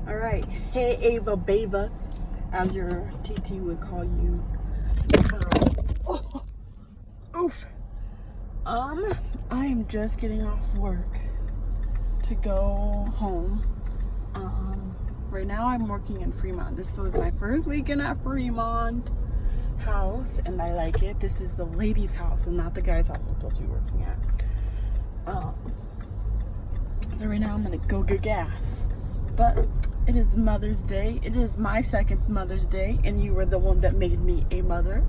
All right. Hey, Ava Bava, as your TT would call you. Oof. I am just getting off work to go home. Right now I'm working in Fremont. This was my first weekend at Fremont house, and I like it. This is the ladies' house and not the guy's house I'm supposed to be working at. So right now I'm gonna go get gas. But it is Mother's Day. It is my second Mother's Day, and you were the one that made me a mother.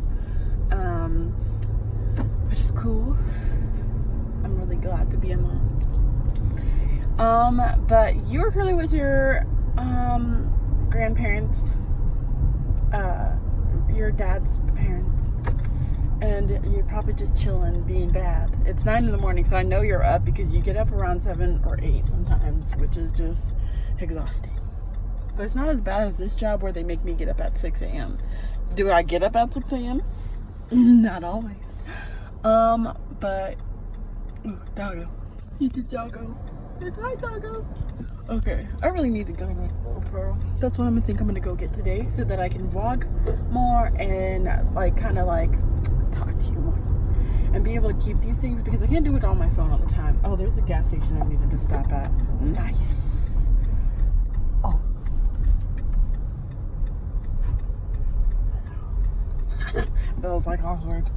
Which is cool. I'm really glad to be a mom. But you were currently with your grandparents, your dad's parents, and you're probably just chilling, being bad. It's 9 in the morning, so I know you're up because you get up around 7 or 8 sometimes, which is just exhausting. But it's not as bad as this job where they make me get up at 6 a.m. Do I get up at 6 a.m.? Not always. But ooh, doggo. He's a doggo. It's hi, doggo. Okay, I really need to go to my GoPro. That's what I'm gonna go get today, so that I can vlog more and kind of talk to you more and be able to keep these things, because I can't do it on my phone all the time. Oh, there's the gas station I needed to stop at. Nice. Oh. That was awkward.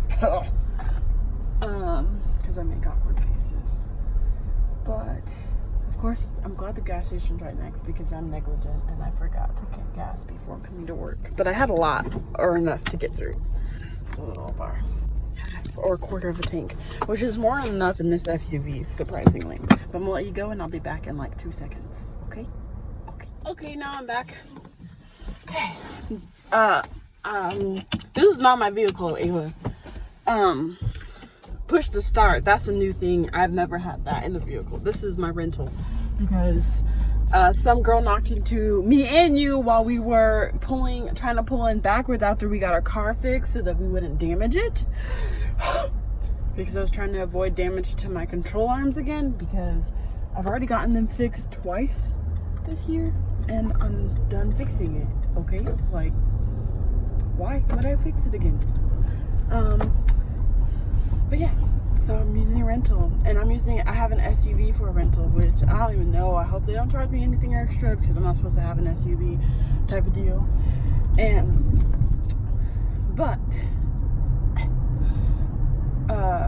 Because I make awkward faces. But of course, I'm glad the gas station's right next, because I'm negligent and I forgot to get gas before coming to work. But I had a lot, or enough to get through. It's a little bar. Half or a quarter of a tank, which is more than enough in this SUV, surprisingly. But I'm gonna let you go and I'll be back in 2 seconds. Okay? Okay, now I'm back. Okay. This is not my vehicle, Ava. Push to start. That's a new thing. I've never had that in the vehicle. This is my rental, because some girl knocked into me and you while we were trying to pull in backwards after we got our car fixed so that we wouldn't damage it. Because I was trying to avoid damage to my control arms again, because I've already gotten them fixed twice this year and I'm done fixing it. Okay? Why would I fix it again? But yeah, so I'm using a rental, and I have an SUV for a rental, which I don't even know. I hope they don't charge me anything extra, because I'm not supposed to have an SUV type of deal.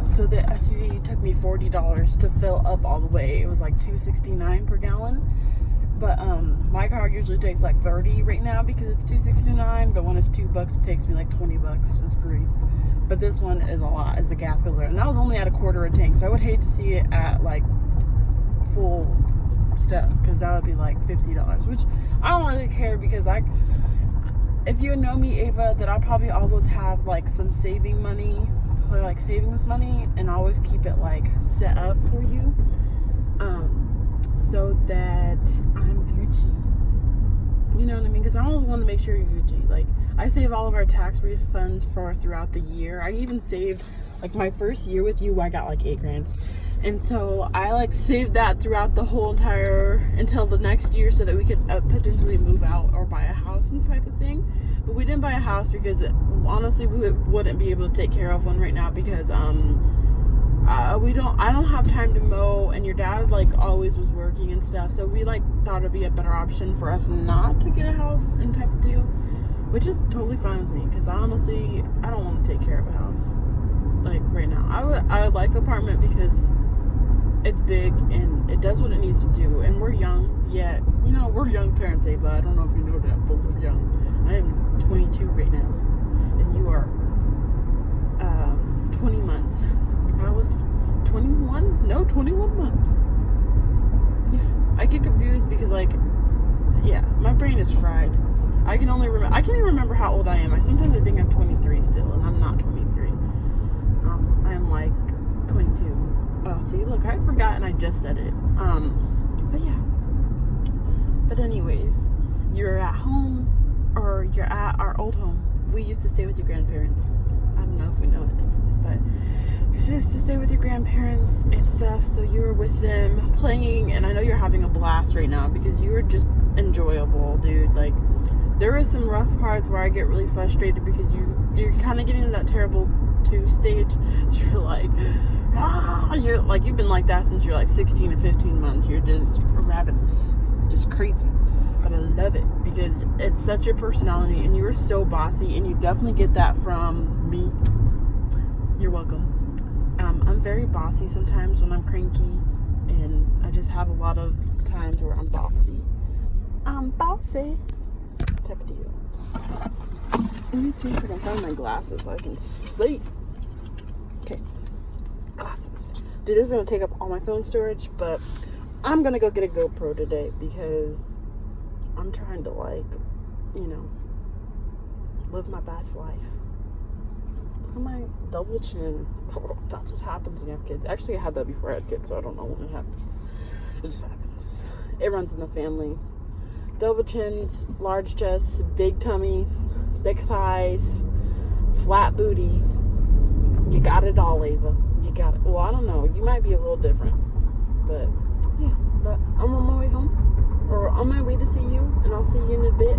So the SUV took me $40 to fill up all the way. It was $2.69 per gallon. But my car usually takes $30 right now because it's $2.69. But when it's $2, it takes me $20. It's great. But this one is a lot. It's a gas guzzler, and that was only at a quarter of a tank. So I would hate to see it at full stuff, because that would be $50, which I don't really care, because if you know me, Ava, that I'll probably always have some saving money, or savings money, and always keep it set up for you, so that I'm Gucci. You know what I mean? Because I always want to make sure you're Gucci. I save all of our tax refunds for throughout the year. I even saved, my first year with you, I got $8,000. And so I saved that throughout the whole until the next year, so that we could potentially move out or buy a house and type of thing. But we didn't buy a house because honestly we wouldn't be able to take care of one right now, because I don't have time to mow, and your dad always was working and stuff, so we thought it'd be a better option for us not to get a house and type of deal, which is totally fine with me, because honestly I don't want to take care of a house right now. I would like apartment because it's big and it does what it needs to do, and we're young yet, we're young parents, Ava. I don't know if you know that, but we're young. I am 22 right now, and you are 20 months. I was 21? No, 21 months. Yeah, I get confused because my brain is fried. I can't even remember how old I am. Sometimes I think I'm 23 still, and I'm not 23. I am 22. Oh, see, look, I forgot and I just said it. But yeah. But anyways, you're at home, or you're at our old home. We used to stay with your grandparents. I don't know if we know it, but we used to stay with your grandparents and stuff. So you were with them playing, and I know you're having a blast right now because you were just enjoyable. enjoyable, dude. Like, there are some rough parts where I get really frustrated because you're kind of getting to that terrible 2 stage. So you're like, you've been like that since you're like 16 or 15 months. You're just ravenous, just crazy. But I love it because it's such your personality, and you're so bossy, and you definitely get that from me. You're welcome. I'm very bossy sometimes when I'm cranky, and I just have a lot of times where I'm bossy. I'm bossy type of deal. Let me see if I can find my glasses so I can see. Okay, glasses. Dude, this is gonna take up all my phone storage, but I'm gonna go get a GoPro today because I'm trying to, like, live my best life. Look at my double chin. That's what happens when you have kids. Actually, I had that before I had kids, so I don't know when it happens. It just happens. It runs in the family. Double chins, large chests, big tummy, thick thighs, flat booty. You got it all, Ava. You got it. Well, I don't know. You might be a little different. But, yeah. But I'm on my way home. Or on my way to see you. And I'll see you in a bit.